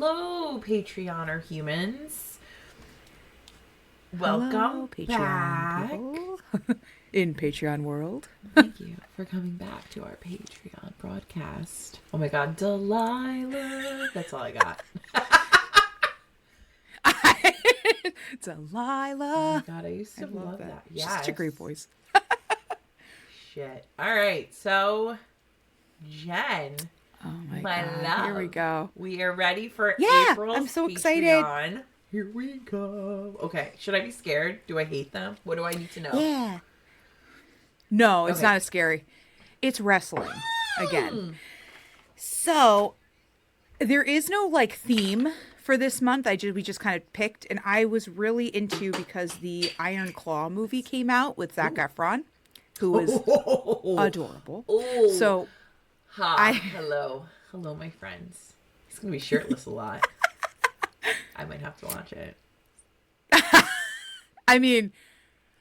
Hello, Patreoner humans. Welcome Hello, Patreon back. people. In Patreon world. Thank you for coming back to our Patreon broadcast. Oh my god, Delilah. That's all I got. Delilah. Oh my god, I used to love that. She's such a great voice. Shit. Alright, so Jenn. Oh my god. Love. Here we go. We are ready for Yeah, April's I'm so Patreon. excited. Here we go. Okay, should I be scared? Do I hate them? What do I need to know? Yeah. No, it's Okay. not as scary. It's wrestling again. So there is no like theme for this month. We just kind of picked, and I was really into because the Iron Claw movie came out with Zac Efron, who was adorable. Ooh. So Hello, my friends. He's gonna be shirtless a lot. I might have to watch it. I mean,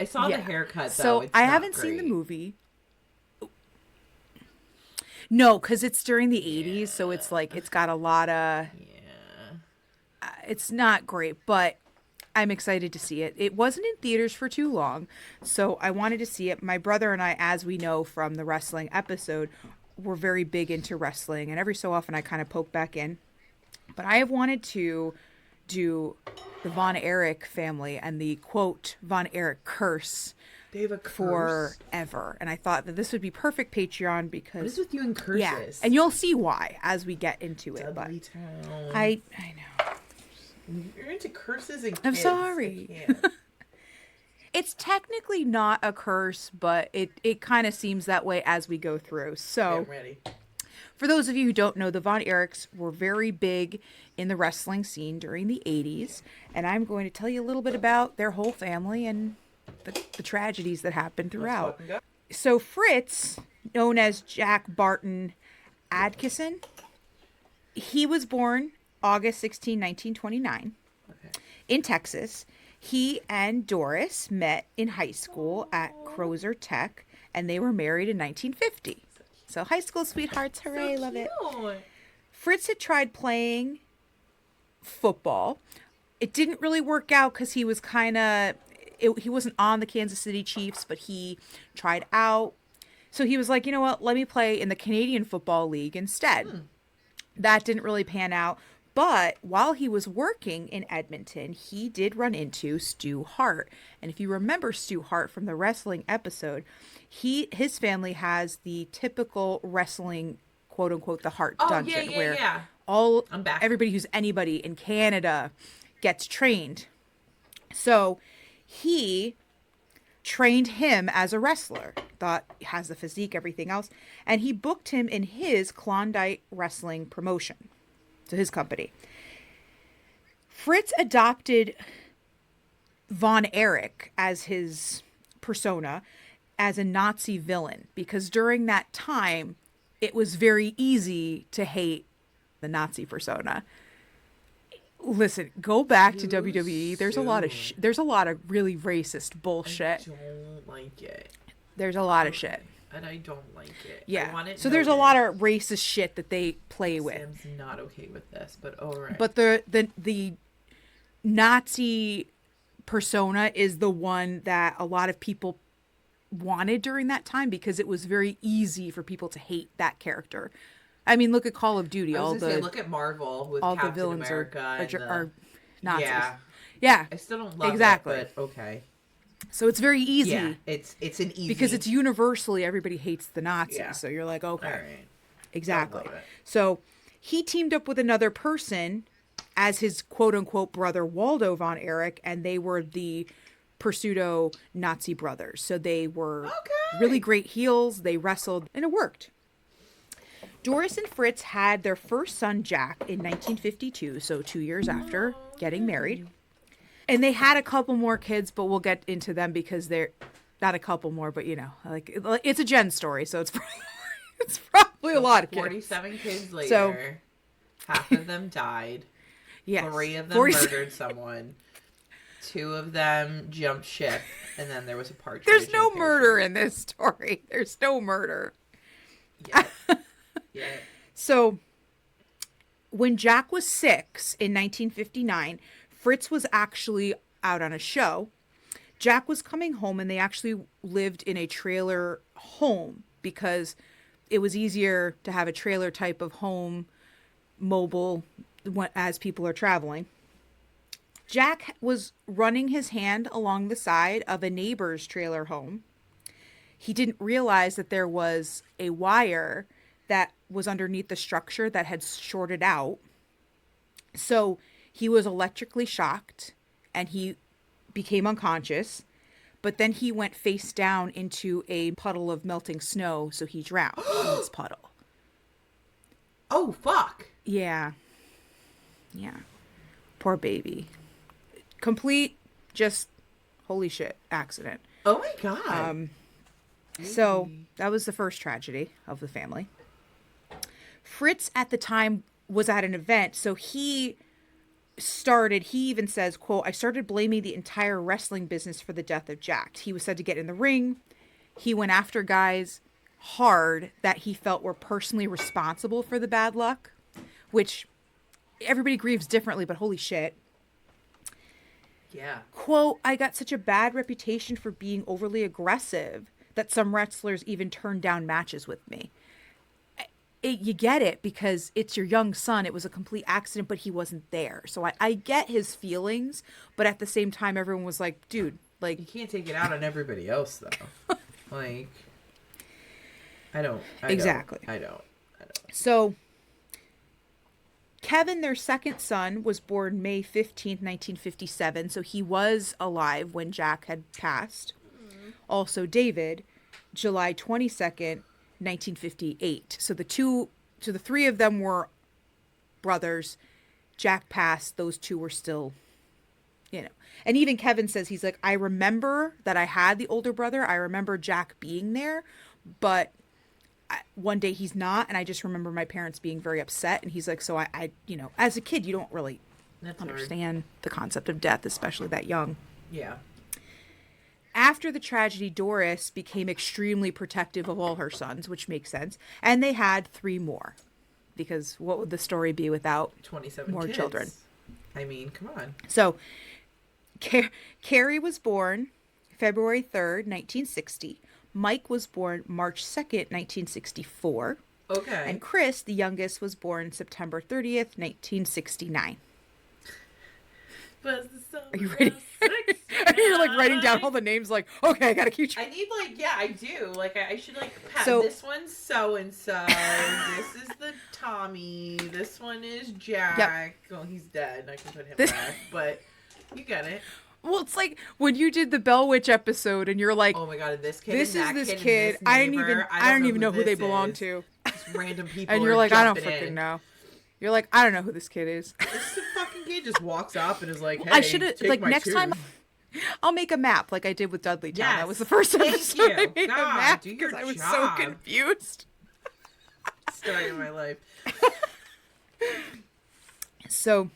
I saw the haircut though. So It's I not haven't seen the great. movie. No, because it's during the 80s, so it's like it's got a lot of. Yeah. It's not great, but I'm excited to see it. It wasn't in theaters for too long, so I wanted to see it. My brother and I, as we know from the wrestling episode, were very big into wrestling, and every so often I kind of poke back in. But I have wanted to do the Von Erich family and the quote Von Erich curse. They have a curse? Forever, and I thought that this would be perfect Patreon because What is with you and curses? yeah, and you'll see why as we get into it. But Dudley Town. I know. You're into curses and kids. I'm sorry. I can't. It's technically not a curse, but it kind of seems that way as we go through. So, I'm ready. for those of you who don't know, the Von Erichs were very big in the wrestling scene during the 80s, and I'm going to tell you a little bit about their whole family and the tragedies that happened throughout. So Fritz, known as Jack Barton Adkisson, he was born August 16, 1929, in Texas. He and Doris met in high school at Crozer Tech, and they were married in 1950. So high school sweethearts, hooray, So love it. cute. Fritz had tried playing football. It didn't really work out because he was he wasn't on the Kansas City Chiefs, but he tried out. So he was like, you know what, let me play in the Canadian Football League instead. That didn't really pan out. But while he was working in Edmonton, he did run into Stu Hart. And if you remember Stu Hart from the wrestling episode, his family has the typical wrestling, quote unquote, the Hart Dungeon, where everybody who's anybody in Canada gets trained. So he trained him as a wrestler, thought he has the physique, everything else, and he booked him in his Klondike Wrestling promotion, to his company. Fritz adopted Von Erich as his persona as a Nazi villain because during that time it was very easy to hate the Nazi persona. Listen, go back to WWE. There's a lot of really racist bullshit. I don't like it. There's a lot of shit. And I don't like it. Yeah. So there's a lot of racist shit that they play with. Sam's not okay with this, but alright. But the Nazi persona is the one that a lot of people wanted during that time because it was very easy for people to hate that character. I mean, look at Call of Duty. Look at Marvel with Captain the villains America are Nazis. Yeah. I still don't love it, but okay. So it's very easy. Yeah, it's an easy because it's universally everybody hates the Nazis. Yeah. So you're like, okay, all right. Exactly. So he teamed up with another person as his quote unquote brother Waldo Von Erich, and they were the pseudo Nazi brothers. So they were really great heels. They wrestled, and it worked. Doris and Fritz had their first son, Jack, in 1952, so 2 years after getting married. And they had a couple more kids, but we'll get into them because they're not a couple more, but like it's a Jenn story, so it's probably a lot of kids. 47 kids later, half of them died. Yes. 3 of them murdered someone. 2 of them jumped ship, and then there was a partridge. There's no murder in this story. There's no murder. Yeah. Yeah. So When Jack was 6 in 1959, Fritz was actually out on a show. Jack was coming home, and they actually lived in a trailer home because it was easier to have a trailer type of home, mobile, as people are traveling. Jack was running his hand along the side of a neighbor's trailer home. He didn't realize that there was a wire that was underneath the structure that had shorted out. So he was electrically shocked and he became unconscious. But then he went face down into a puddle of melting snow, so he drowned in this puddle. Oh, fuck. Yeah. Yeah. Poor baby. Complete, just, holy shit, accident. Oh my God. So that was the first tragedy of the family. Fritz at the time was at an event, so he even says, quote, "I started blaming the entire wrestling business for the death of Jack." He was said to get in the ring. He went after guys hard that he felt were personally responsible for the bad luck, which everybody grieves differently, but holy shit. Yeah. Quote, "I got such a bad reputation for being overly aggressive that some wrestlers even turned down matches with me." You get it because it's your young son. It was a complete accident, but he wasn't there. So I get his feelings, but at the same time, everyone was like, dude, like... You can't take it out on everybody else, though. Like, I don't. Exactly. I don't. So, Kevin, their second son, was born May 15th, 1957. So he was alive when Jack had passed. Also, David, July 22nd, 1958. So the three of them were brothers. Jack passed. Those two were still, And even Kevin says, he's like, I remember that I had the older brother. I remember Jack being there, but one day he's not. And I just remember my parents being very upset. And he's like, so I as a kid, you don't really understand the concept of death, especially that young. Yeah. After the tragedy, Doris became extremely protective of all her sons, which makes sense. And they had 3 more. Because what would the story be without 27 more kids. children? I mean, come on. So, Carrie was born February 3rd, 1960. Mike was born March 2nd, 1964. Okay. And Chris, the youngest, was born September 30th, 1969. Are you ready? You're like writing down all the names like, okay, I gotta keep track. I need I do. I should pat So, this one's so-and-so. This is the Tommy. This one is Jack. Yep. Well, he's dead. I can put him back. But you get it. Well, it's like when you did the Bell Witch episode and you're like, oh my God, this kid this and is that this kid kid. and this neighbor. I don't even know who they this belong is. to. Just random people. And you're like, I don't jumping freaking in. know. You're like, I don't know who this kid is. This fucking kid just walks up and is like, hey, I should have, take like, my next tooth. time, I'll make a map like I did with Dudley Town. Yes. That was the first Thank episode you. I made God, a map do your because I was job. so confused. Story of my life. So,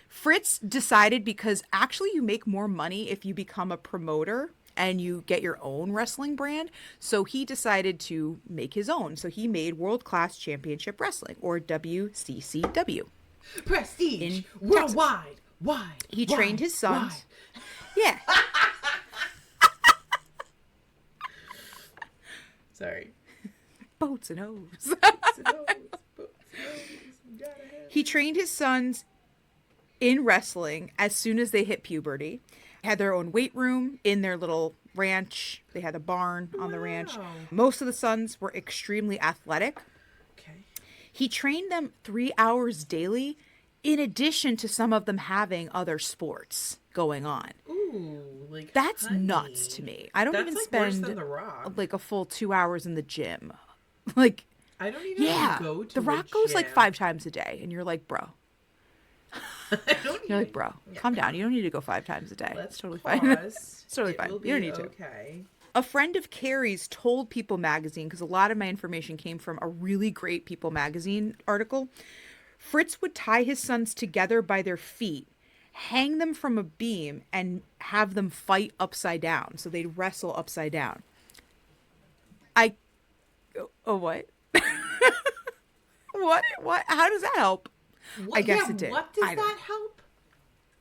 Fritz decided, because actually you make more money if you become a promoter and you get your own wrestling brand. So he decided to make his own. So he made World Class Championship Wrestling, or WCCW. Prestige. Worldwide. Wide. He trained his sons. Yeah. Sorry. Boats and O's. He trained his sons in wrestling as soon as they hit puberty. Had their own weight room in their little ranch. They had a barn on the ranch. Most of the sons were extremely athletic. Okay. He trained them 3 hours daily, in addition to some of them having other sports going on. Ooh, like That's honey. nuts to me. I don't even worse spend than The Rock. like a full 2 hours in the gym. Like, I don't even go to The Rock goes like 5 times a day, and you're like, bro. You're like, bro, calm down. You don't need to go 5 times a day. Let's It's totally pause. fine. It's totally fine. You don't need to. Okay. A friend of Carrie's told People Magazine, because a lot of my information came from a really great People Magazine article, Fritz would tie his sons together by their feet, hang them from a beam, and have them fight upside down. So they'd wrestle upside down. Oh, what? What? How does that help? What, I guess it did. What does that help?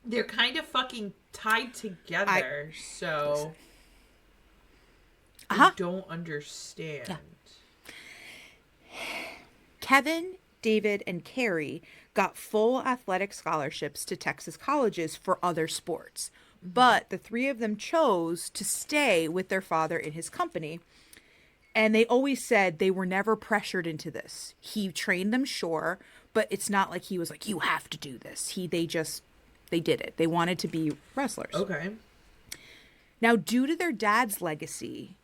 They're kind of fucking tied together, so I don't understand. Yeah. Kevin, David, and Carrie got full athletic scholarships to Texas colleges for other sports, but the three of them chose to stay with their father in his company. And they always said they were never pressured into this. He trained them, sure, but it's not like he was like, you have to do this. They did it. They wanted to be wrestlers. Okay. Now, due to their dad's legacy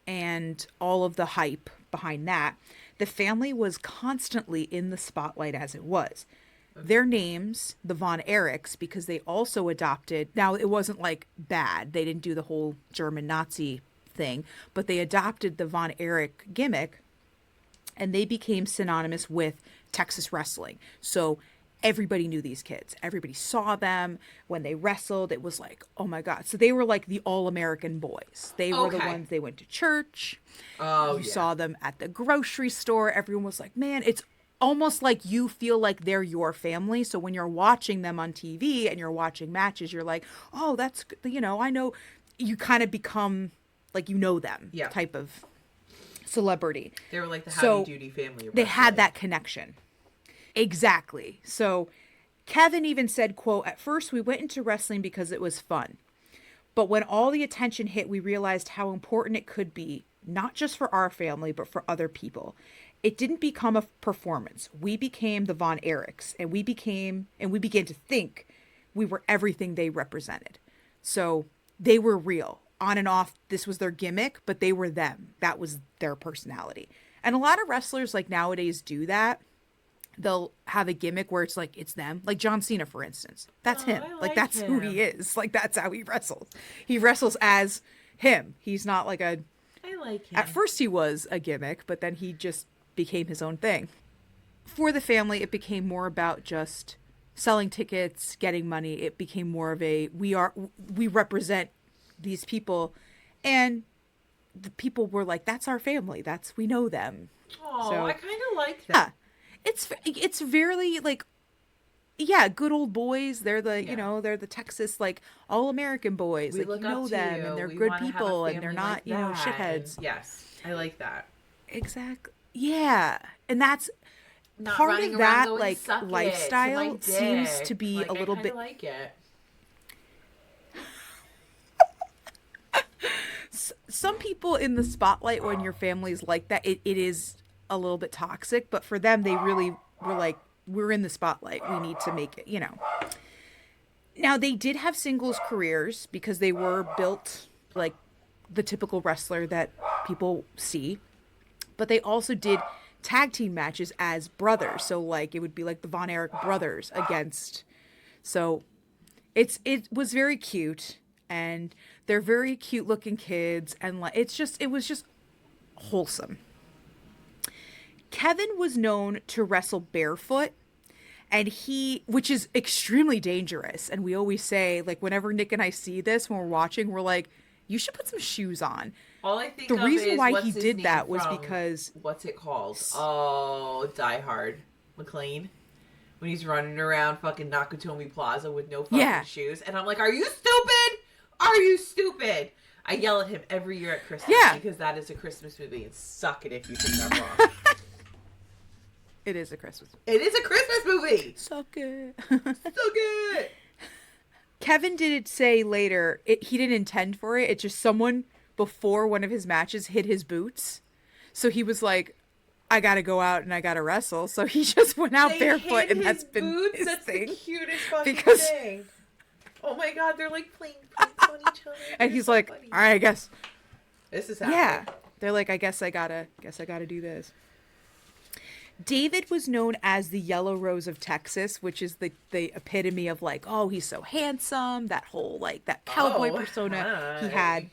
and all of the hype behind that, the family was constantly in the spotlight as it was. Their names, the Von Erichs, because they also adopted, now it wasn't like bad. They didn't do the whole German Nazi thing, but they adopted the Von Erich gimmick and they became synonymous with Texas wrestling. So everybody knew these kids. Everybody saw them when they wrestled. It was like, oh my God. So they were like the all-American boys. They were the ones, they went to church. You saw them at the grocery store. Everyone was like, man, it's almost like you feel like they're your family. So when you're watching them on TV and you're watching matches, you're like, oh, that's, I know. You kind of become like, them type of celebrity. They were like the Howdy Doody family. They had that connection. Exactly. So Kevin even said, quote, at first we went into wrestling because it was fun. But when all the attention hit, we realized how important it could be, not just for our family, but for other people. It didn't become a performance. We became the Von Erichs, and we began to think we were everything they represented. So they were real. On and off, this was their gimmick, but they were them. That was their personality. And a lot of wrestlers like nowadays do that. They'll have a gimmick where it's like, it's them. Like John Cena, for instance. That's him. Like that's him. Who he is. Like that's how he wrestles. He wrestles as him. He's not like a... I like him. At first he was a gimmick, but then he just became his own thing. For the family, it became more about just selling tickets, getting money. It became more of a, we represent these people, and the people were like, that's our family, we know them. Oh, so, I kind of like that. Yeah, it's very like, good old boys. They're the they're the Texas like all American boys. We like you know them and they're good people and they're not like shitheads. And yes, I like that. Exactly. Yeah, and that's not part of that like lifestyle seems to be like, a little bit like it. Some people in the spotlight when your family's like that, it is a little bit toxic, but for them, they really were like, we're in the spotlight. We need to make it, Now, they did have singles careers because they were built like the typical wrestler that people see, but they also did tag team matches as brothers. So like, it would be like the Von Erich brothers against, so it was very cute. And they're very cute looking kids. And like, it was just wholesome. Kevin was known to wrestle barefoot, and which is extremely dangerous. And we always say, like, whenever Nick and I see this when we're watching, we're like, you should put some shoes on. All I think the of reason is why he did that was from, because what's it called? Oh, Die Hard, McLean. When he's running around fucking Nakatomi Plaza with no fucking shoes. And I'm like, are you stupid? Are you stupid? I yell at him every year at Christmas because that is a Christmas movie, and suck it if you think I'm wrong. It is a Christmas movie. It is a Christmas movie! Suck it. Suck it! Kevin did say later, he didn't intend for it. It's just someone before one of his matches hit his boots. So he was like, I gotta go out and I gotta wrestle. So he just went out barefoot, and that's been his that's thing. The cutest fucking thing. Oh my God, they're like playing pranks on each other. And he's like, all right, I guess. This is happening. Yeah. They're like, I guess I gotta do this. David was known as the Yellow Rose of Texas, which is the epitome of like, oh, he's so handsome. That whole like that cowboy persona he had.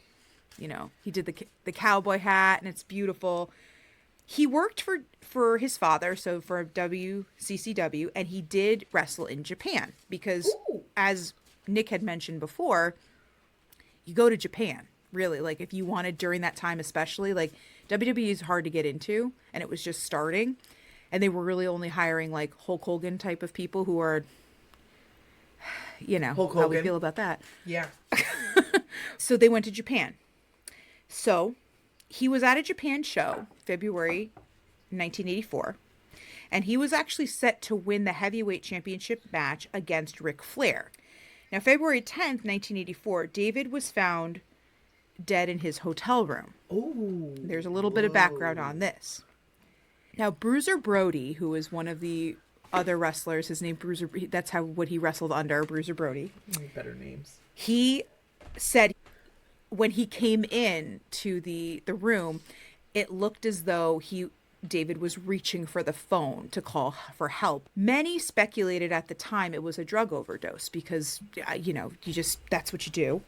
He did the cowboy hat, and it's beautiful. He worked for his father, so for WCCW, and he did wrestle in Japan because, as Nick had mentioned before, you go to Japan, really. Like, if you wanted during that time especially, like, WWE is hard to get into, and it was just starting. And they were really only hiring like Hulk Hogan type of people who are, Hulk how we Hogan. feel about that. Yeah. So they went to Japan. So he was at a Japan show, February 1984. And he was actually set to win the heavyweight championship match against Ric Flair. Now, February 10th, 1984, David was found dead in his hotel room. Oh. There's a little bit of background on this. Now, Bruiser Brody, who is one of the other wrestlers, his name Bruiser, that's what he wrestled under, Bruiser Brody. Better names. He said when he came in to the room, it looked as though David was reaching for the phone to call for help. Many speculated at the time it was a drug overdose because, that's what you do.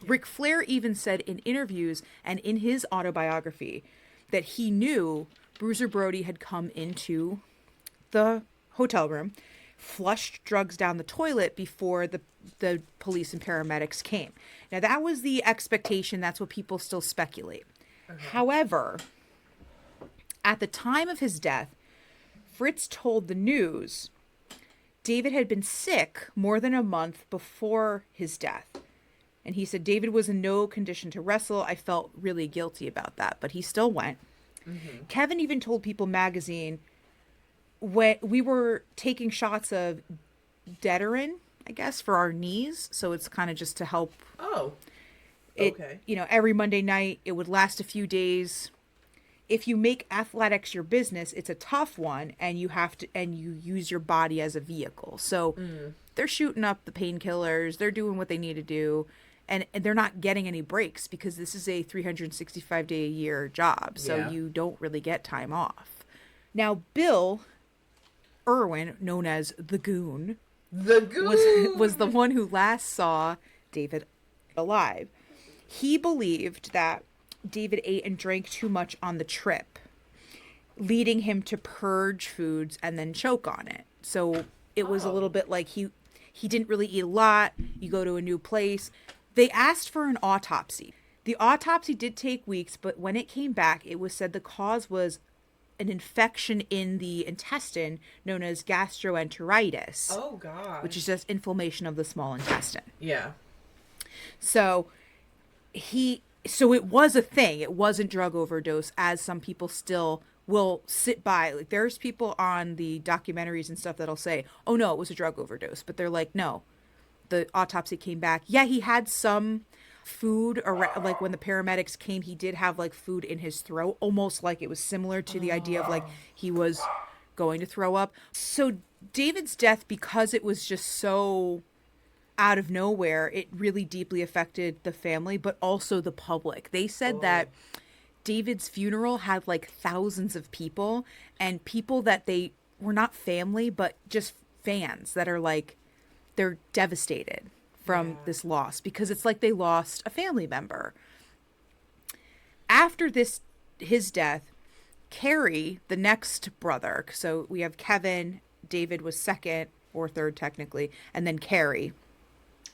Ric Flair even said in interviews and in his autobiography that he knew Bruiser Brody had come into the hotel room, flushed drugs down the toilet before the police and paramedics came. Now, that was the expectation. That's what people still speculate. However, at the time of his death, Fritz told the news David had been sick more than a month before his death. And he said, David was in no condition to wrestle. I felt really guilty about that, but he still went. Mm-hmm. Kevin even told People magazine, when we were taking shots of Deterin, I guess, for our knees. So it's kind of just to help. Oh, okay. Every Monday night, it would last a few days. If you make athletics your business, it's a tough one, and you use your body as a vehicle. So they're shooting up the painkillers. They're doing what they need to do. And they're not getting any breaks because this is a 365-day-a-year job. So you don't really get time off. Now, Bill Irwin, known as the Goon, was the one who last saw David alive. He believed that David ate and drank too much on the trip, leading him to purge foods and then choke on it. So it was a little bit like he didn't really eat a lot. You go to a new place. They asked for an autopsy. The autopsy did take weeks, but when it came back, it was said the cause was an infection in the intestine known as gastroenteritis. Oh, God. Which is just inflammation of the small intestine. Yeah. So it was a thing. It wasn't drug overdose, as some people still will sit by. Like, there's people on the documentaries and stuff that'll say, oh, no, it was a drug overdose. But they're like, no, the autopsy came back. Yeah, he had some food, like when the paramedics came, he did have like food in his throat, almost like it was similar to the idea of like he was going to throw up. So David's death, because it was just so out of nowhere, it really deeply affected the family, but also the public. They said that David's funeral had like thousands of people, and people that they were not family, but just fans that are like, they're devastated from this loss because it's like they lost a family member. After his death, Kerry, the next brother, so we have Kevin, David was second or third technically, and then Kerry.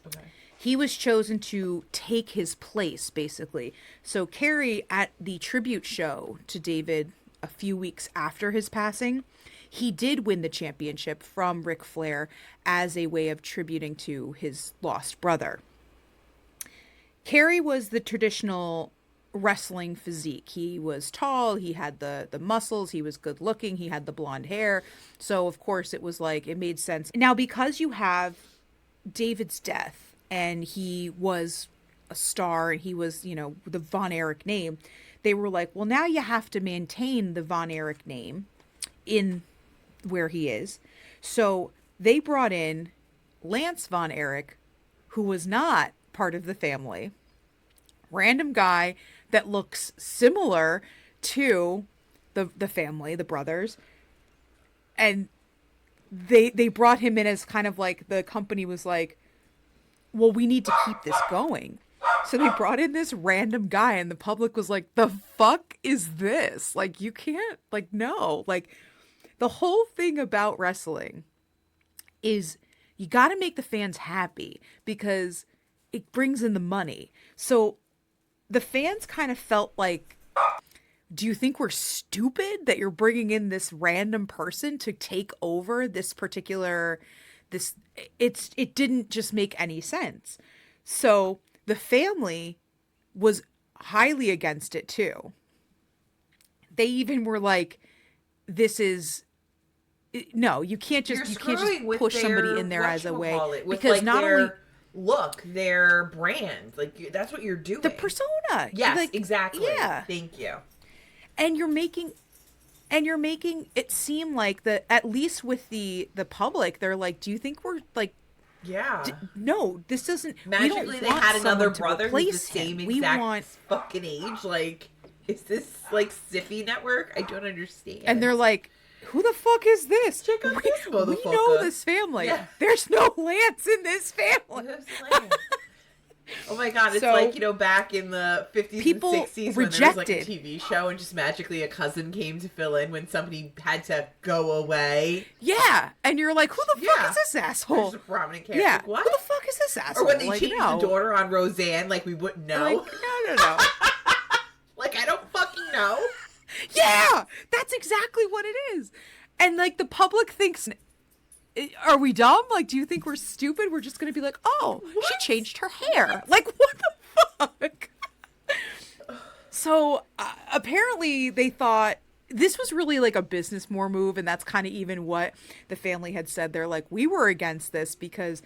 Okay. He was chosen to take his place, basically. So Kerry, at the tribute show to David a few weeks after his passing, he did win the championship from Ric Flair as a way of tributing to his lost brother. Kerry was the traditional wrestling physique. He was tall, he had the muscles, he was good looking, he had the blonde hair. So, of course, it was like, it made sense. Now, because you have David's death, and he was a star, and he was, the Von Erich name, they were like, well, now you have to maintain the Von Erich name in where he is. So they brought in Lance Von Erich, who was not part of the family. Random guy that looks similar to the family, the brothers. And they brought him in as kind of like, the company was like, well, we need to keep this going. So they brought in this random guy, and the public was like, the fuck is this? Like, you can't, like, no. Like, the whole thing about wrestling is you got to make the fans happy because it brings in the money. So the fans kind of felt like do you think we're stupid that you're bringing in this random person to take over this particular it didn't just make any sense. So the family was highly against it too. They even were like, this is no, you can't just push somebody in there as a way, because like not only look, their brand, like that's what you're doing. the persona. Yes, like, exactly. Yeah. Thank you. And you're making it seem like at least with the public, they're like, do you think we're like, yeah, no, this doesn't, magically they had another brother who's the same exact fucking age. Like, is this like Siffy Network? I don't understand. And they're like, who the fuck is this? Check out this motherfucker. We know this family. Yeah. There's no Lance in this family. Oh my god, it's like, you know, back in the 50s and 60s when there was like a TV show and just magically a cousin came to fill in when somebody had to go away. Yeah, and you're like, who the fuck is this asshole? There's a prominent character. Yeah, like, what? Who the fuck is this asshole? Or when they changed the daughter on Roseanne, like we wouldn't know. Like, no. Like, I don't fucking know. Yeah, that's exactly what it is. And like the public thinks, are we dumb? Like, do you think we're stupid? We're just going to be like, oh, what? She changed her hair. Like, what the fuck? So apparently they thought this was really like a business move. And that's kind of even what the family had said. They're like, we were against this because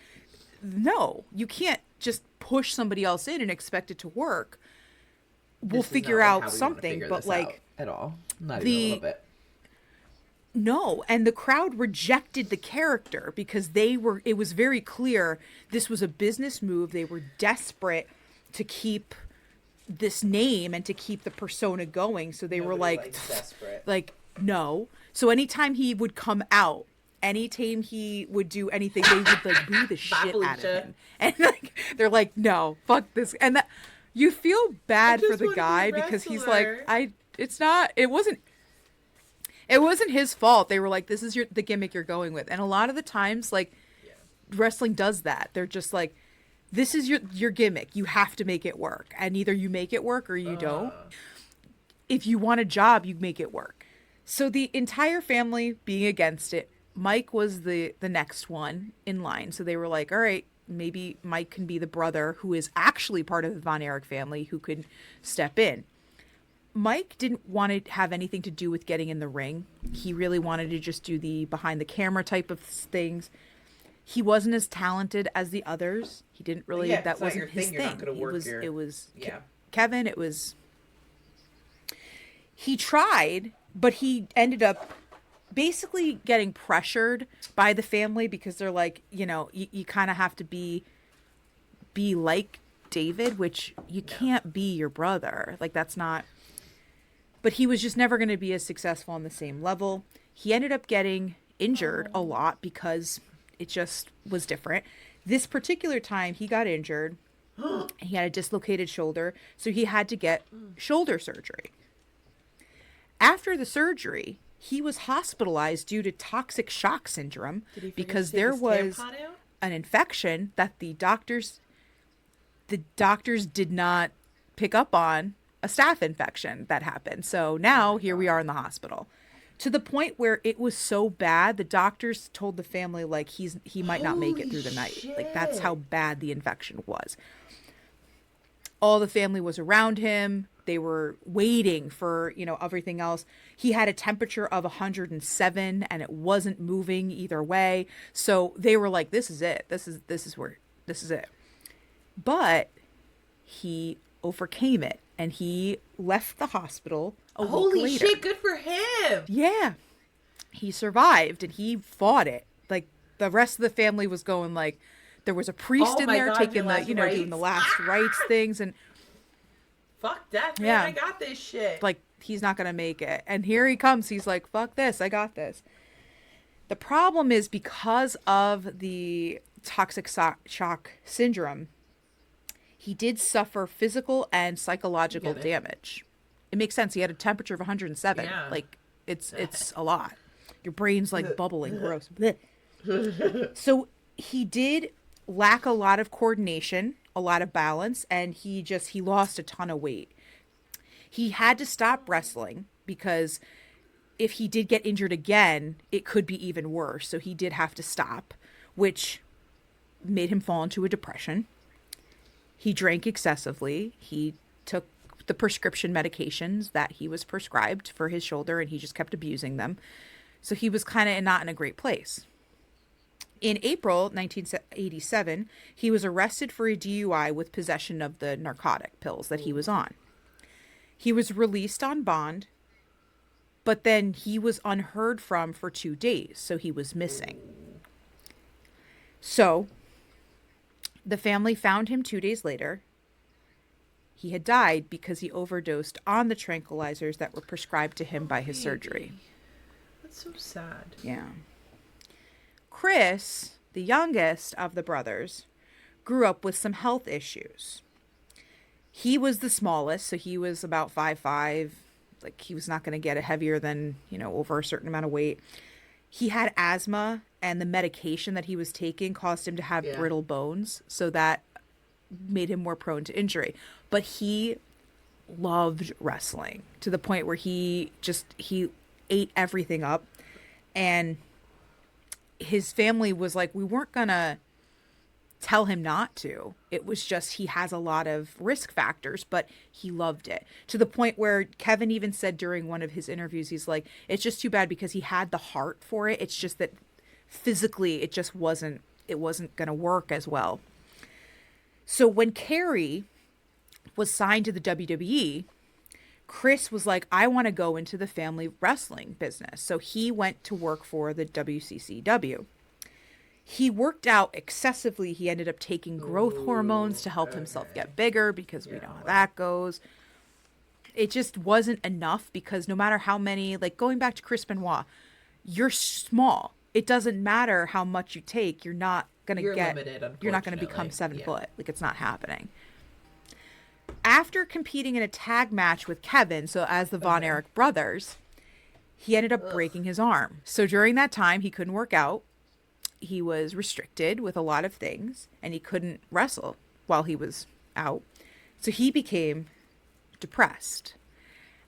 no, you can't just push somebody else in and expect it to work. We'll figure out something, but like at all, not even a little bit. No, and the crowd rejected the character because it was very clear this was a business move. They were desperate to keep this name and to keep the persona going. So they were like desperate. Like, no. So anytime he would come out, anytime he would do anything, they would like boo the shit out of him. And like, they're like, no, fuck this. And that you feel bad for the guy because he's like, it wasn't his fault. They were like, this is the gimmick you're going with. And a lot of the times, like, wrestling does that. They're just like, this is your gimmick. You have to make it work. And either you make it work or you don't. If you want a job, you make it work. So the entire family being against it, Mike was the next one in line. So they were like, all right, maybe Mike can be the brother who is actually part of the Von Erich family who could step in. Mike didn't want to have anything to do with getting in the ring. He really wanted to just do the behind the camera type of things. He wasn't as talented as the others. He didn't really, that wasn't his thing. It was Kevin. He tried, but he ended up basically getting pressured by the family because they're like, you know, you kind of have to be like David, which you can't be your brother. Like, that's not. But he was just never going to be as successful on the same level. He ended up getting injured a lot because it just was different. This particular time he got injured. He had a dislocated shoulder, so he had to get shoulder surgery. After the surgery, he was hospitalized due to toxic shock syndrome because there was an infection that the doctors did not pick up on. A staph infection that happened. So now here we are in the hospital, to the point where it was so bad the doctors told the family like he might not make it through the night. Like, that's how bad the infection was. All the family was around him. They were waiting for, you know, everything else. He had a temperature of 107 and it wasn't moving either way. So they were like, this is it. This is it. But he overcame it. And he left the hospital a week later. Holy shit, good for him. Yeah. He survived and he fought it. Like, the rest of the family was going like, there was a priest in there taking the, you know, doing the last rites things. And fuck that, man. I got this shit. Like, he's not going to make it. And here he comes. He's like, fuck this. I got this. The problem is because of the toxic shock syndrome, he did suffer physical and psychological damage. It makes sense. He had a temperature of 107. Yeah. Like, it's a lot. Your brain's like bubbling. Gross. So he did lack a lot of coordination, a lot of balance, and he lost a ton of weight. He had to stop wrestling because if he did get injured again, it could be even worse. So he did have to stop, which made him fall into a depression. He drank excessively. He took the prescription medications that he was prescribed for his shoulder, and he just kept abusing them. So he was kind of not in a great place. In April 1987, he was arrested for a DUI with possession of the narcotic pills that he was on. He was released on bond, but then he was unheard from for 2 days, so he was missing. So the family found him 2 days later. He had died because he overdosed on the tranquilizers that were prescribed to him by his surgery. That's so sad. Yeah. Chris, the youngest of the brothers, grew up with some health issues. He was the smallest, so he was about 5'5". Like, he was not going to get heavier than, over a certain amount of weight. He had asthma, and the medication that he was taking caused him to have brittle bones, so that made him more prone to injury. But he loved wrestling to the point where he ate everything up, and his family was like, we weren't gonna tell him not to. It was just, he has a lot of risk factors, but he loved it, to the point where Kevin even said during one of his interviews, he's like, it's just too bad because he had the heart for it. It's just that physically it just wasn't gonna work as well. So when Kerry was signed to the WWE, Chris was like, I want to go into the family wrestling business. So he went to work for the WCCW. He worked out excessively. He ended up taking growth hormones to help himself get bigger, because we know how that goes. It just wasn't enough, because no matter how many, like going back to Chris Benoit, you're small. It doesn't matter how much you take. You're not going to get, limited, you're not going to become 7 foot. Like, it's not happening. After competing in a tag match with Kevin, so as the Von Erich brothers, he ended up breaking his arm. So during that time, he couldn't work out. He was restricted with a lot of things, and he couldn't wrestle while he was out. So he became depressed.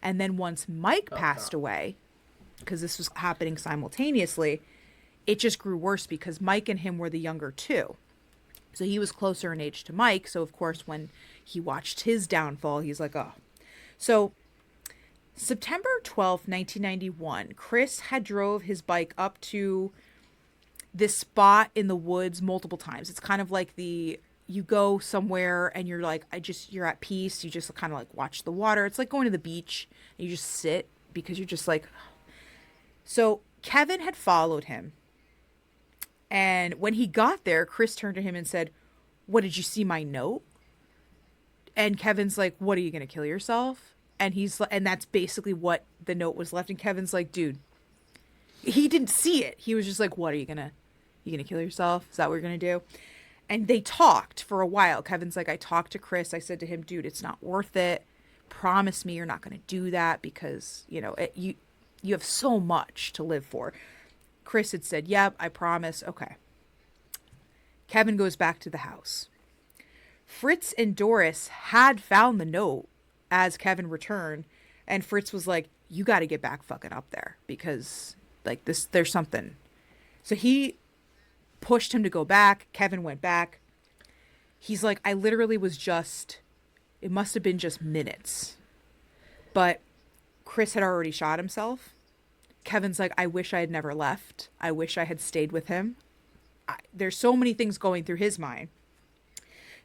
And then once Mike passed away, because this was happening simultaneously, it just grew worse because Mike and him were the younger two. So he was closer in age to Mike. So, of course, when he watched his downfall, he's like, oh. So September 12th, 1991, Chris had drove his bike up to this spot in the woods multiple times. It's kind of like you go somewhere and you're like, you're at peace. You just kind of like watch the water. It's like going to the beach and you just sit because you're just like, so Kevin had followed him. And when he got there, Chris turned to him and said, what, did you see my note? And Kevin's like, what, are you going to kill yourself? And and that's basically what the note was left. And Kevin's like, dude, he didn't see it. He was just like, what, are you going to kill yourself? Is that what you're going to do? And they talked for a while. Kevin's like, I talked to Chris. I said to him, dude, it's not worth it. Promise me you're not going to do that, because, you have so much to live for. Chris had said, yep, I promise. Okay. Kevin goes back to the house. Fritz and Doris had found the note as Kevin returned, and Fritz was like, you got to get back fucking up there, because like there's something. So he pushed him to go back. Kevin went back. He's like, I literally was it must have been just minutes. But Chris had already shot himself. Kevin's like, I wish I had never left. I wish I had stayed with him. There's so many things going through his mind.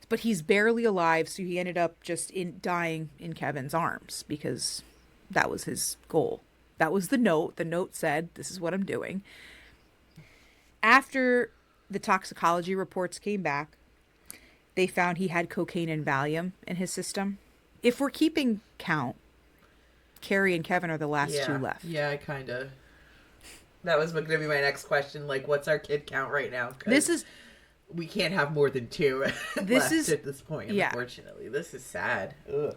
But he's barely alive, so he ended up just dying in Kevin's arms, because that was his goal. That was the note. The note said, this is what I'm doing. After the toxicology reports came back, they found he had cocaine and Valium in his system. If we're keeping count, Kerry and Kevin are the last two left. Yeah, I kind of. That was going to be my next question. Like, what's our kid count right now? We can't have more than 2 left at this point, unfortunately. This is sad. Ugh.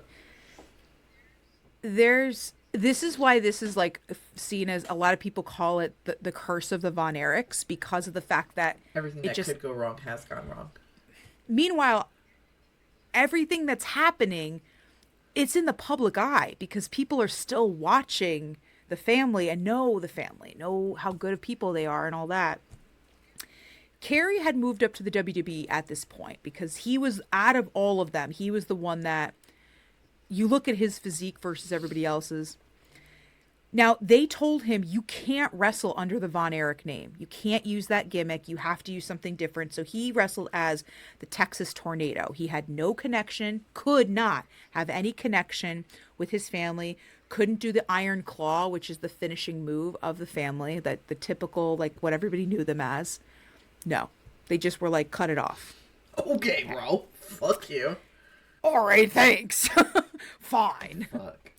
This is why this is like seen as, a lot of people call it the curse of the Von Erichs, because of the fact that everything that could go wrong has gone wrong. Meanwhile, everything that's happening it's in the public eye because people are still watching the family, know how good of people they are and all that. Kerry had moved up to the WWE at this point because he was out of all of them. He was the one that you look at his physique versus everybody else's. Now, they told him you can't wrestle under the Von Erich name. You can't use that gimmick. You have to use something different. So he wrestled as the Texas Tornado. He had no connection, could not have any connection with his family, couldn't do the Iron Claw, which is the finishing move of the family, that the typical, like, what everybody knew them as. No, they just were like, cut it off. Okay, bro. Fuck you. All right, thanks. Fine. Fuck.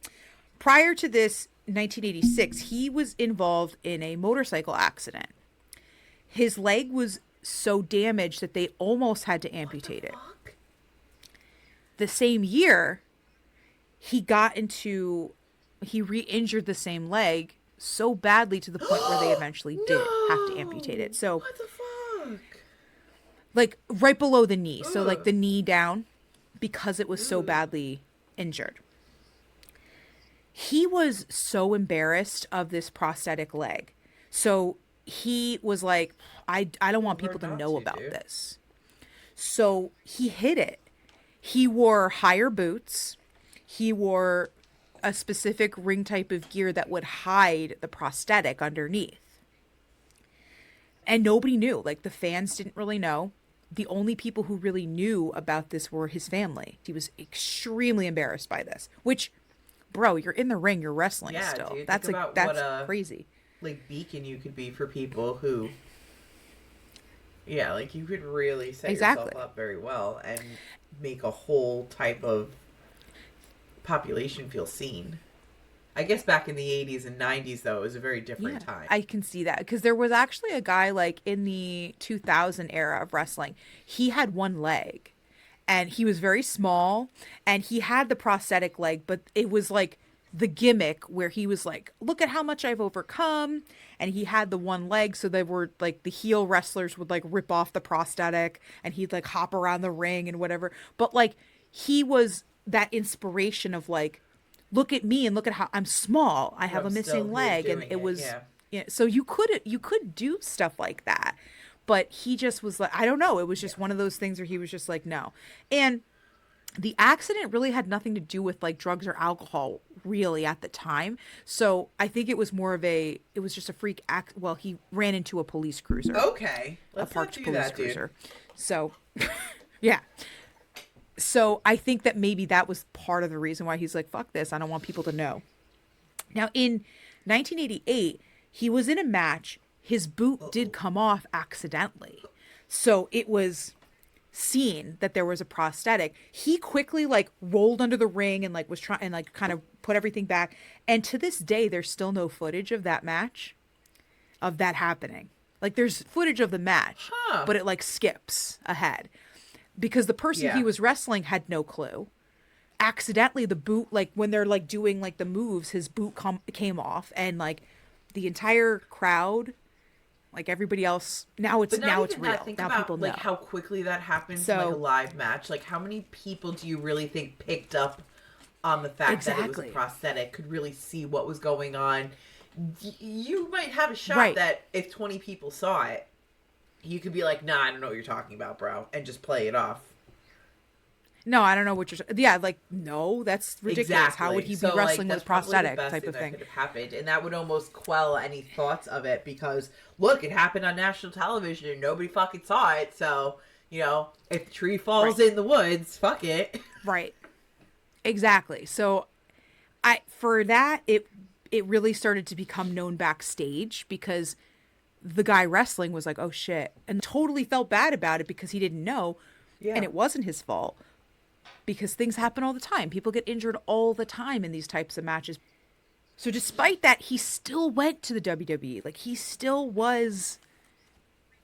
Prior to this, 1986, he was involved in a motorcycle accident. His leg was so damaged that they almost had to amputate it. The same year, he re-injured the same leg so badly to the point where they eventually did have to amputate it. So, what the fuck? Like right below the knee. So like the knee down, because it was so badly injured. He was so embarrassed of this prosthetic leg. So he was like, I don't want people to know about this. So he hid it. He wore higher boots. He wore a specific ring type of gear that would hide the prosthetic underneath. And nobody knew. Like, the fans didn't really know. The only people who really knew about this were his family. He was extremely embarrassed by this, which, bro, you're in the ring, you're wrestling still. Dude, that's like, that's crazy. Like, beacon you could be for people who, yeah, like, you could really set yourself up very well and make a whole type of population feel seen. I guess back in the 80s and 90s, though, it was a very different time. I can see that, because there was actually a guy, like, in the 2000 era of wrestling. He had one leg, and he was very small, and he had the prosthetic leg, but it was like the gimmick where he was like, look at how much I've overcome, and he had the one leg, so they were like, the heel wrestlers would like rip off the prosthetic, and he'd like hop around the ring and whatever. But like, he was that inspiration of like, look at me and look at how I'm small. I have a missing leg, and it was yeah. So you could do stuff like that, but he just was like, I don't know. It was just one of those things where he was just like, no. And the accident really had nothing to do with like drugs or alcohol really at the time. So I think it was more of it was just a freak act. Well, he ran into a police cruiser. Okay. Let's a parked police cruiser. So yeah. So I think that maybe that was part of the reason why he's like, fuck this. I don't want people to know. Now, in 1988, he was in a match. His boot did come off accidentally. So it was seen that there was a prosthetic. He quickly like rolled under the ring and like was trying and like kind of put everything back. And to this day, there's still no footage of that match, of that happening. Like, there's footage of the match, but it like skips ahead. Because the person he was wrestling had no clue. Accidentally, the boot, like, when they're, like, doing, like, the moves, his boot came off. And, like, the entire crowd, like, everybody else, now it's real. Think now about, people know. like, how quickly that happens in, like, a live match. Like, how many people do you really think picked up on the fact that it was a prosthetic, could really see what was going on? You might have a shot that if 20 people saw it, you could be like, nah, I don't know what you're talking about, bro, and just play it off. No, I don't know what you're... Yeah, like, no, that's ridiculous. Exactly. How would he be wrestling with prosthetic type of thing? That could have happened, and that would almost quell any thoughts of it, because, look, it happened on national television, and nobody fucking saw it, so, you know, if the tree falls in the woods, fuck it. Right. Exactly. So, for that, it really started to become known backstage, because the guy wrestling was like, oh shit, and totally felt bad about it because he didn't know. And it wasn't his fault, because things happen all the time. People get injured all the time in these types of matches. So despite that, he still went to the WWE. Like, he still was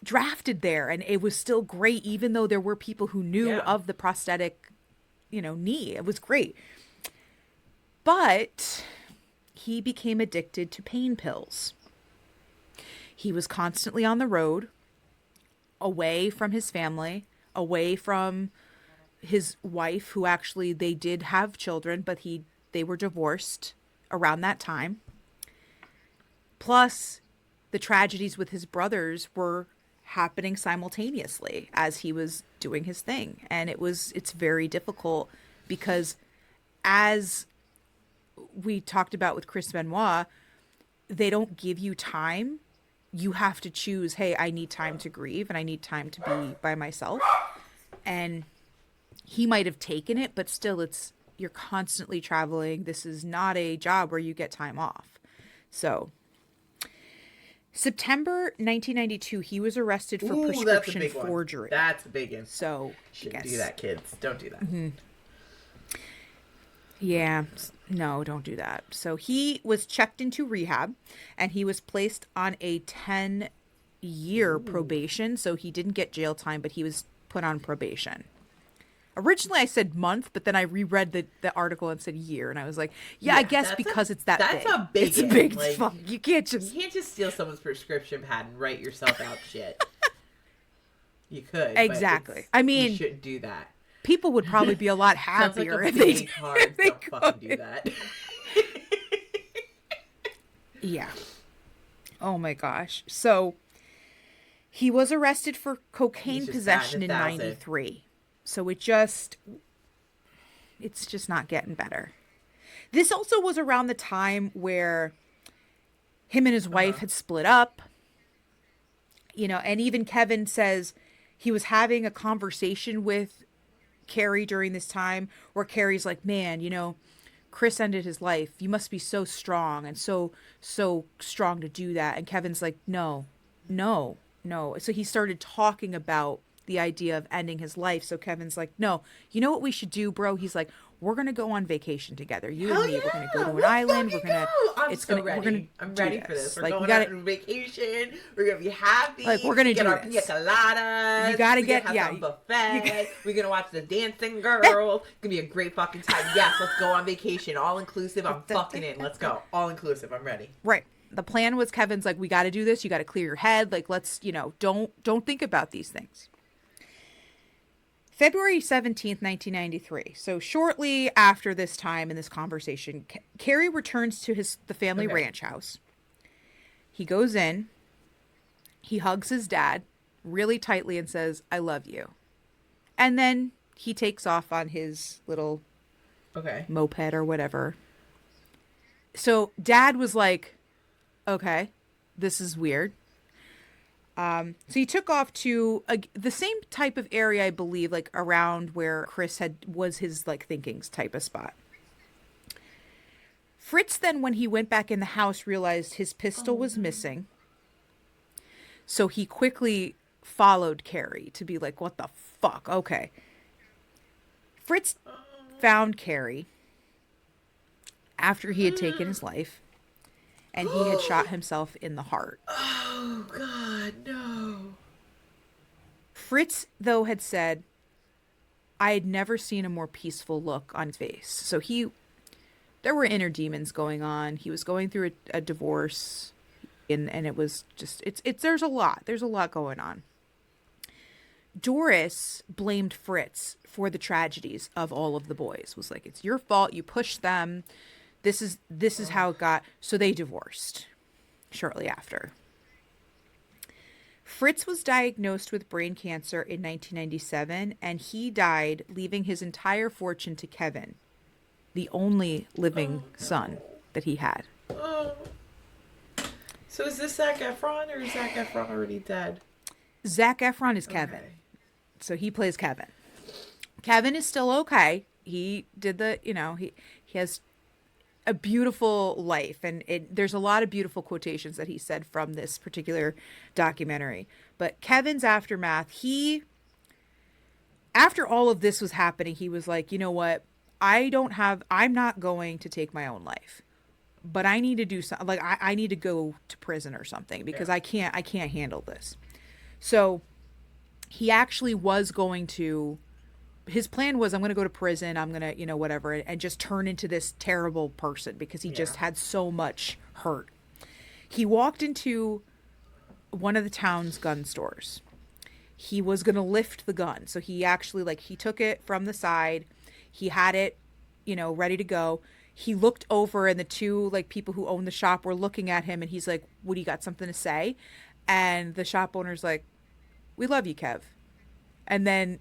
drafted there, and it was still great, even though there were people who knew of the prosthetic, knee. It was great. But he became addicted to pain pills. He was constantly on the road, away from his family, away from his wife, who actually they did have children, but they were divorced around that time. Plus, the tragedies with his brothers were happening simultaneously as he was doing his thing. And it's very difficult because, as we talked about with Chris Benoit, they don't give you time. You have to choose, hey, I need time to grieve and I need time to be by myself. And he might have taken it, but still you're constantly traveling. This is not a job where you get time off. So September 1992, he was arrested for prescription forgery. That's a big one. So shouldn't do that, kids. Don't do that. Mm-hmm. Yeah, no, don't do that. So he was checked into rehab, and he was placed on a 10-year probation. So he didn't get jail time, but he was put on probation. Originally, I said month, but then I reread the article and said year, and I was like, yeah I guess because it's that that's big. That's a big. It's a big. Like, fuck, you can't just steal someone's prescription pad and write yourself out shit. You could exactly. I mean, you shouldn't do that. People would probably be a lot happier if they don't fucking do that. Yeah. Oh my gosh. So he was arrested for cocaine possession in 93. So it's just not getting better. This also was around the time where him and his wife had split up. You know, and even Kevin says he was having a conversation with Carrie during this time where Carrie's like, man, you know, Chris ended his life. You must be so strong and so strong to do that. And Kevin's like, no. So he started talking about the idea of ending his life. So Kevin's like, no, you know what we should do, bro? He's like, we're going to go on vacation together. You and me, we're going to go to an island. We're going to, I'm ready for this. We're going on vacation. We're going to be happy. Like, we're going to do our pina coladas. You got to get, some buffet. We're going to watch the dancing girls. It's going to be a great fucking time. Yes, let's go on vacation. All inclusive. I'm fucking in. Let's go. All inclusive. I'm ready. Right. The plan was Kevin's like, we got to do this. You got to clear your head. Like, let's, don't think about these things. February 17th, 1993. So shortly after this time in this conversation, Carrie returns to the family ranch house. He goes in. He hugs his dad really tightly and says, I love you. And then he takes off on his little moped or whatever. So dad was like, okay, this is weird. So he took off to the same type of area, I believe, like around where Chris was his like thinkings type of spot. Fritz then, when he went back in the house, realized his pistol was missing. So he quickly followed Carrie to be like, what the fuck? Okay. Fritz found Carrie after he had taken his life. And he had shot himself in the heart. Oh, God, no. Fritz, though, had said, I had never seen a more peaceful look on his face. So there were inner demons going on. He was going through a divorce. And it was just, there's a lot going on. Doris blamed Fritz for the tragedies of all of the boys. Was like, it's your fault. You pushed them. This is how it got. So they divorced shortly after. Fritz was diagnosed with brain cancer in 1997, and he died, leaving his entire fortune to Kevin, the only living son that he had. Oh. So is this Zac Efron, or is Zac Efron already dead? Zac Efron is Kevin. Okay. So he plays Kevin. Kevin is still okay. He did he has a beautiful life, and there's a lot of beautiful quotations that he said from this particular documentary. But Kevin's aftermath, after all of this was happening, he was like, you know what, I'm not going to take my own life, but I need to do something. Like I need to go to prison or something, because I can't handle this. So he actually was going to, his plan was, I'm going to go to prison. I'm going to, whatever, and just turn into this terrible person, because he just had so much hurt. He walked into one of the town's gun stores. he was going to lift the gun. So he actually, like, he took it from the side. He had it, you know, ready to go. He looked over and the two, like, people who own the shop were looking at him, and he's like, "What, do you got something to say?" And the shop owner's like, "We love you, Kev." And then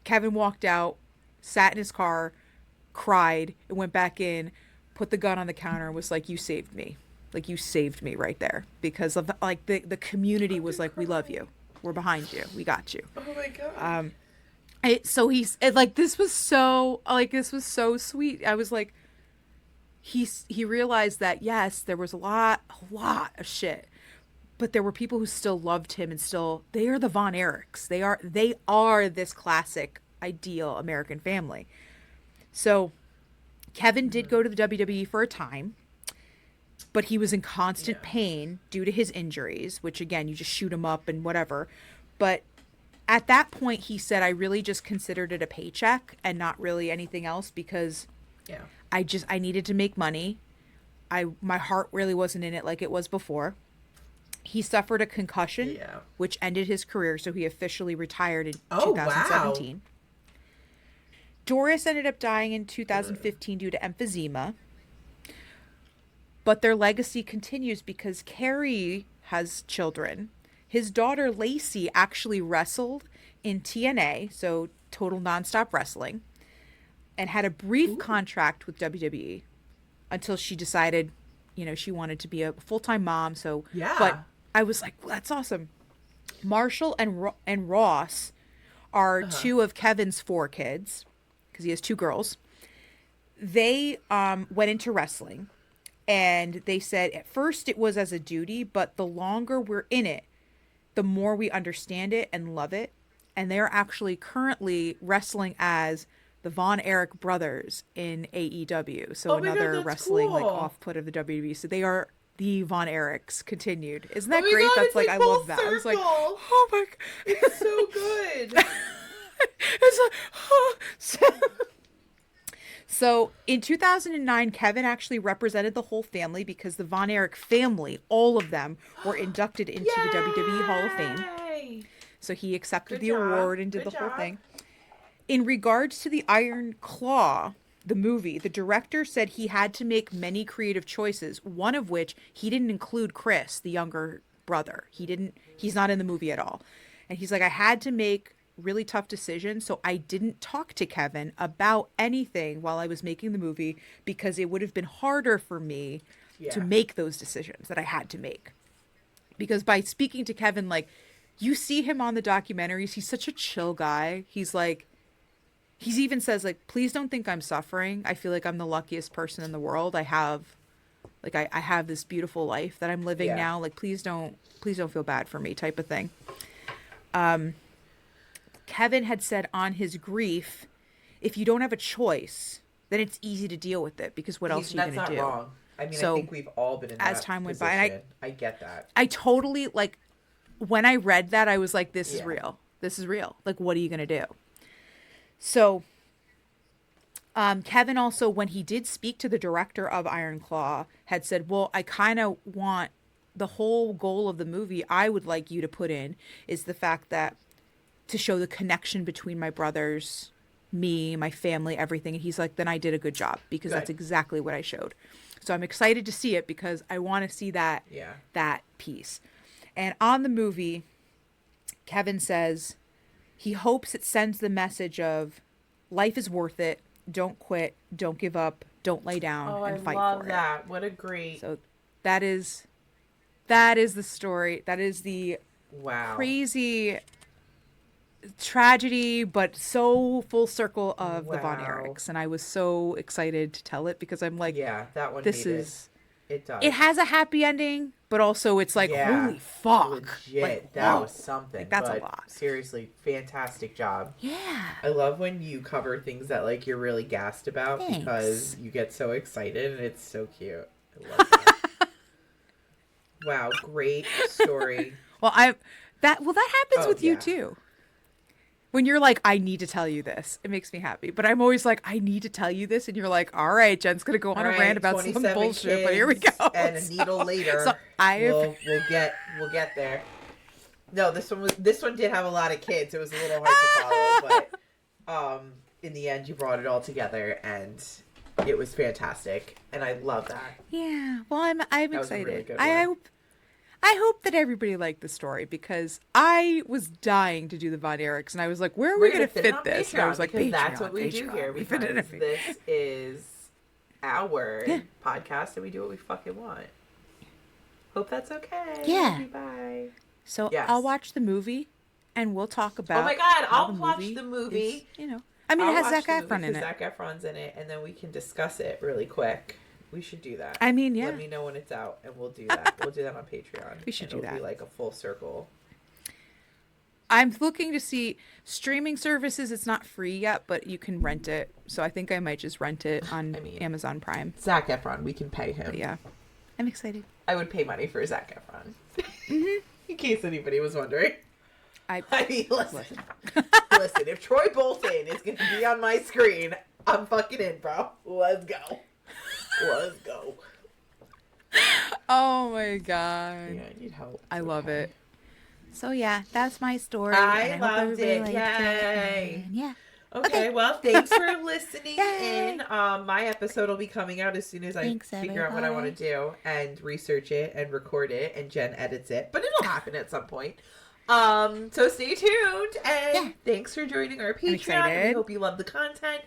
Kevin walked out, sat in his car, cried, and went back in, put the gun on the counter, and was like, "You saved me. Like, you saved me right there." Because of, like, the community was like, "We love you. We're behind you. We got you." Oh my God. So he's like, this was so sweet. I was like, he realized that, yes, there was a lot of shit, but there were people who still loved him, and still, they are the Von Erichs. They are this classic ideal American family. So Kevin did go to the WWE for a time, but he was in constant pain due to his injuries, which, again, you just shoot him up and whatever. But at that point, he said, I really just considered it a paycheck and not really anything else, because I needed to make money. My heart really wasn't in it like it was before. He suffered a concussion, which ended his career, so he officially retired in 2017. Wow. Doris ended up dying in 2015 due to emphysema. But their legacy continues because Kerry has children. His daughter Lacey actually wrestled in TNA, so Total Nonstop Wrestling, and had a brief contract with WWE until she decided, you know, she wanted to be a full-time mom. So, but I was like, well, that's awesome. Marshall and Ross are two of Kevin's 4 kids, because he has 2 girls. They went into wrestling, and they said at first it was as a duty, but the longer we're in it, the more we understand it and love it. And they're actually currently wrestling as the Von Erich brothers in AEW. So another wrestling like off-put of the WWE. So they are the Von Erichs continued. Isn't that great? God, that's like, I love that. I was like, oh my God. It's so good. It's like, oh. So in 2009, Kevin actually represented the whole family, because the Von Erich family, all of them, were inducted into the WWE Hall of Fame. So he accepted the award and did the whole thing. In regards to the Iron Claw, the movie, the director said he had to make many creative choices, one of which he didn't include Chris, the younger brother. He's not in the movie at all. And he's like, I had to make really tough decisions, so I didn't talk to Kevin about anything while I was making the movie, because it would have been harder for me to make those decisions that I had to make. Because by speaking to Kevin, like, you see him on the documentaries, he's such a chill guy. He's like, he even says, like, please don't think I'm suffering. I feel like I'm the luckiest person in the world. I have this beautiful life that I'm living now. Like, please don't feel bad for me, type of thing. Kevin had said on his grief, if you don't have a choice, then it's easy to deal with it, because what else are you going to do? That's not wrong. I mean, I think we've all been in that as time went position. by, and I get that. I totally, like, when I read that, I was like, this is real. This is real. Like, what are you going to do? So, Kevin also, when he did speak to the director of Iron Claw, had said, well, I kind of want the whole goal of the movie I would like you to put in is the fact that to show the connection between my brothers, me, my family, everything. And he's like, then I did a good job, because that's exactly what I showed. So I'm excited to see it, because I want to see that, that piece. And on the movie, Kevin says he hopes it sends the message of life is worth it. Don't quit. Don't give up. Don't lay down and fight for it. I love that. What a great. So that is the story. That is the crazy tragedy, but so full circle of the Von Erichs. And I was so excited to tell it, because I'm like, that one this is it does. It has a happy ending, but also it's like, holy fuck. Legit. Like, that was something. Like, that's a lot. Seriously, fantastic job. Yeah. I love when you cover things that, like, you're really gassed about. Thanks. Because you get so excited, and it's so cute. I love that. Wow, great story. Well, that happens with you too. When you're like, I need to tell you this, it makes me happy. But I'm always like, I need to tell you this, and you're like, all right, Jen's gonna go on a rant about some bullshit, but here we go. And a needle later, so we'll get there. No, this one did have a lot of kids. It was a little hard to follow, but in the end, you brought it all together, and it was fantastic, and I love that. Yeah. Well, I'm That was a excited. really good I one. hope that everybody liked the story because I was dying to do the Von Erichs, and I was like, where are We're we going gonna to fit it fit on this? Patreon, And I was like, because Patreon, that's what we do Patreon. here. We fit it Because in this is our podcast, and we do what we fucking want. Hope that's okay. Yeah. Bye. So Yes. I'll watch the movie, and we'll talk about. Oh my god, how I'll watch the movie. Is, I mean, I'll it has watch Zac the movie Efron in it. Zac Efron's in it, and then we can discuss it really quick. We should do that. I mean, yeah. Let me know when it's out, and we'll do that. We'll do that on Patreon. We should do It'll that. be like a full circle. I'm looking to see streaming services. It's not free yet, but you can rent it. So I think I might just rent it on Amazon Prime. Zac Efron, we can pay him. But yeah, I'm excited. I would pay money for Zac Efron. In case anybody was wondering. I mean, listen. Listen, if Troy Bolton is going to be on my screen, I'm fucking in, bro. Let's go. Let's go. Oh my god. Yeah, I need help. I love it. So yeah, that's my story. I loved it. Yay. Yeah. Okay, well, thanks for listening in. My episode will be coming out as soon as I figure out what I want to do and research it and record it, and Jen edits it. But it'll happen at some point. So stay tuned, and thanks for joining our Patreon. We hope you love the content.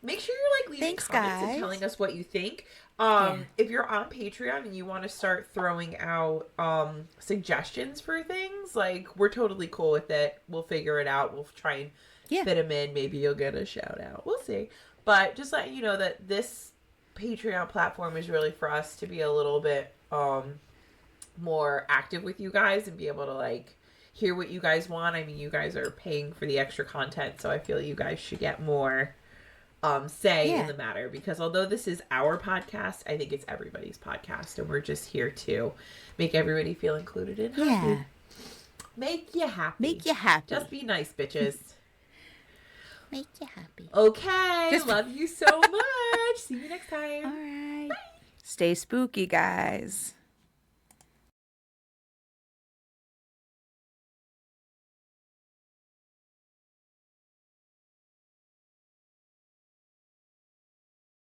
Make sure you're leaving comments and telling us what you think. If you're on Patreon and you want to start throwing out suggestions for things, we're totally cool with it. We'll figure it out. We'll try and fit them in. Maybe you'll get a shout out. We'll see. But just letting you know that this Patreon platform is really for us to be a little bit more active with you guys and be able to hear what you guys want. I mean, you guys are paying for the extra content, so I feel you guys should get more say in the matter, because although this is our podcast, I think it's everybody's podcast, and we're just here to make everybody feel included and happy. Make you happy. Make you happy. Just be nice, bitches. Make you happy. Okay. Love you so much. See you next time. All right. Bye. Stay spooky, guys.